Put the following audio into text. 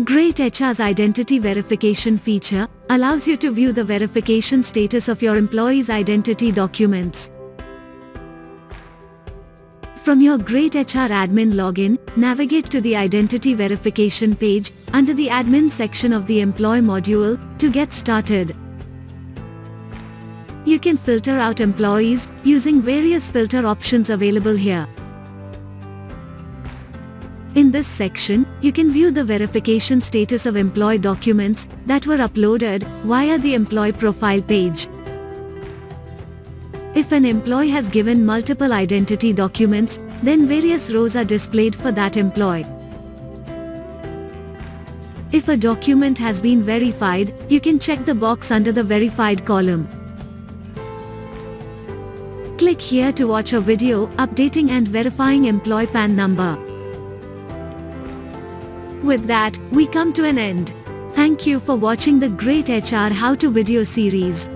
greytHR's identity verification feature allows you to view the verification status of your employee's identity documents. From your greytHR admin login, navigate to the identity verification page under the admin section of the employee module to get started. You can filter out employees using various filter options available here. In this section, you can view the verification status of employee documents that were uploaded via the employee profile page. If an employee has given multiple identity documents, then various rows are displayed for that employee. If a document has been verified, you can check the box under the verified column. Click here to watch a video updating and verifying employee PAN number. With that, we come to an end. Thank you for watching the greytHR How to video series.